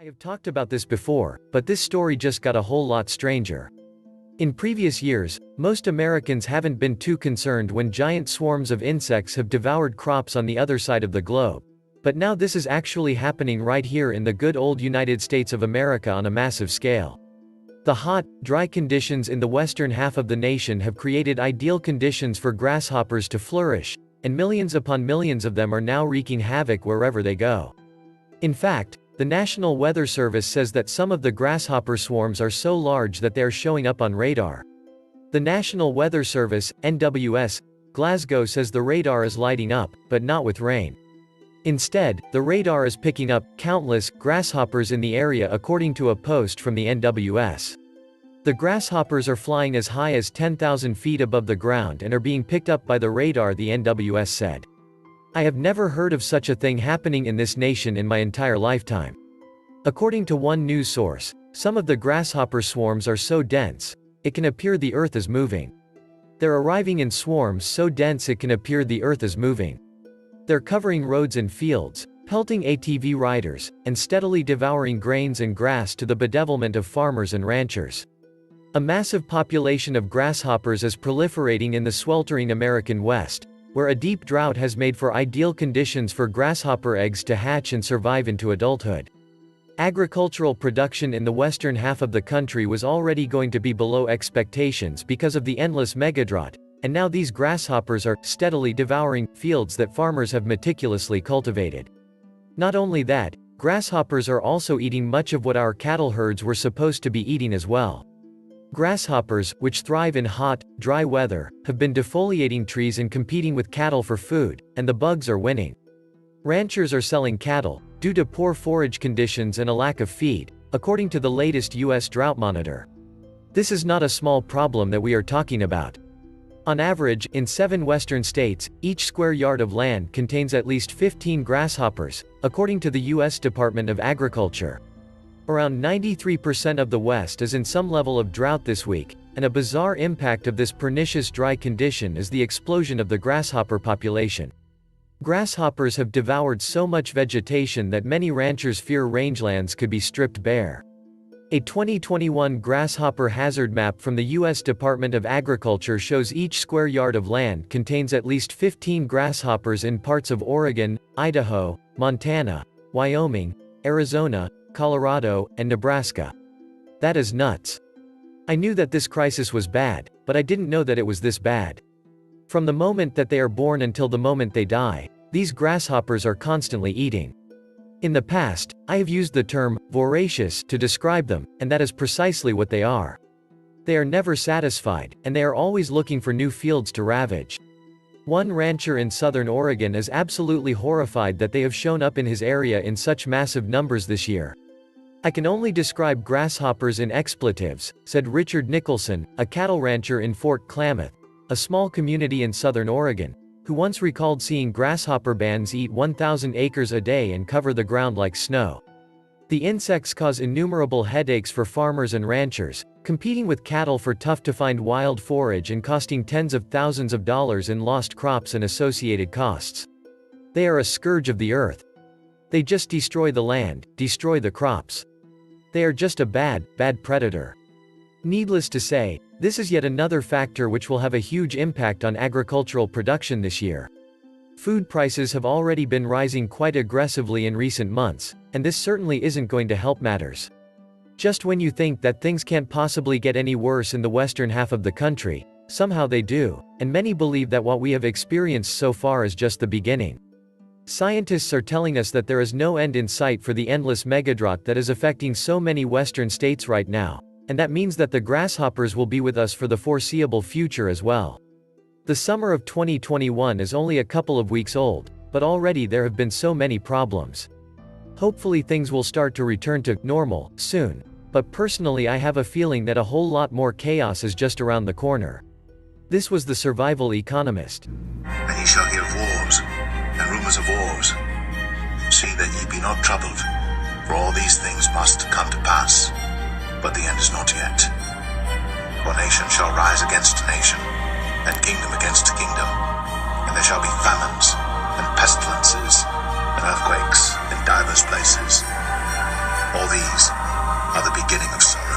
I have talked about this before, but this story just got a whole lot stranger. In previous years, most Americans haven't been too concerned when giant swarms of insects have devoured crops on the other side of the globe. But now this is actually happening right here in the good old United States of America on a massive scale. The hot, dry conditions in the western half of the nation have created ideal conditions for grasshoppers to flourish, and millions upon millions of them are now wreaking havoc wherever they go. In fact, the National Weather Service says that some of the grasshopper swarms are so large that they are showing up on radar. The National Weather Service, NWS, Glasgow says the radar is lighting up, but not with rain. Instead, the radar is picking up countless grasshoppers in the area according to a post from the NWS. The grasshoppers are flying as high as 10,000 feet above the ground and are being picked up by the radar, the NWS said. I have never heard of such a thing happening in this nation in my entire lifetime. According to one news source, some of the grasshopper swarms are so dense, it can appear the earth is moving. They're arriving in swarms so dense it can appear the earth is moving. They're covering roads and fields, pelting ATV riders, and steadily devouring grains and grass to the bedevilment of farmers and ranchers. A massive population of grasshoppers is proliferating in the sweltering American West, where a deep drought has made for ideal conditions for grasshopper eggs to hatch and survive into adulthood. Agricultural production in the western half of the country was already going to be below expectations because of the endless megadrought, and now these grasshoppers are steadily devouring fields that farmers have meticulously cultivated. Not only that, grasshoppers are also eating much of what our cattle herds were supposed to be eating as well. Grasshoppers, which thrive in hot, dry weather, have been defoliating trees and competing with cattle for food, and the bugs are winning. Ranchers are selling cattle, due to poor forage conditions and a lack of feed, according to the latest U.S. drought monitor. This is not a small problem that we are talking about. On average, in 7 western states, each square yard of land contains at least 15 grasshoppers, according to the U.S. Department of Agriculture. Around 93% of the West is in some level of drought this week, and a bizarre impact of this pernicious dry condition is the explosion of the grasshopper population. Grasshoppers have devoured so much vegetation that many ranchers fear rangelands could be stripped bare. A 2021 grasshopper hazard map from the U.S. Department of Agriculture shows each square yard of land contains at least 15 grasshoppers in parts of Oregon, Idaho, Montana, Wyoming, Arizona, Colorado, and Nebraska. That is nuts. I knew that this crisis was bad, but I didn't know that it was this bad. From the moment that they are born until the moment they die, these grasshoppers are constantly eating. In the past, I have used the term voracious to describe them, and that is precisely what they are. They are never satisfied, and they are always looking for new fields to ravage. One rancher in southern Oregon is absolutely horrified that they have shown up in his area in such massive numbers this year. I can only describe grasshoppers in expletives, said Richard Nicholson, a cattle rancher in Fort Klamath, a small community in southern Oregon, who once recalled seeing grasshopper bands eat 1,000 acres a day and cover the ground like snow. The insects cause innumerable headaches for farmers and ranchers, competing with cattle for tough-to-find wild forage and costing tens of thousands of dollars in lost crops and associated costs. They are a scourge of the earth. They just destroy the land, destroy the crops. They are just a bad predator. Needless to say, this is yet another factor which will have a huge impact on agricultural production this year. Food prices have already been rising quite aggressively in recent months, and this certainly isn't going to help matters. Just when you think that things can't possibly get any worse in the western half of the country, somehow they do, and many believe that what we have experienced so far is just the beginning. Scientists are telling us that there is no end in sight for the endless megadrought that is affecting so many western states right now, and that means that the grasshoppers will be with us for the foreseeable future as well. The summer of 2021 is only a couple of weeks old, but already there have been so many problems. Hopefully things will start to return to normal soon, but personally I have a feeling that a whole lot more chaos is just around the corner. This was the Survival Economist. And ye shall hear of wars, and rumours of wars. See that ye be not troubled, for all these things must come to pass, but the end is not yet. For nation shall rise against nation, and kingdom against kingdom, and there shall be famines, and pestilences, and earthquakes in divers places. All these are the beginning of sorrow.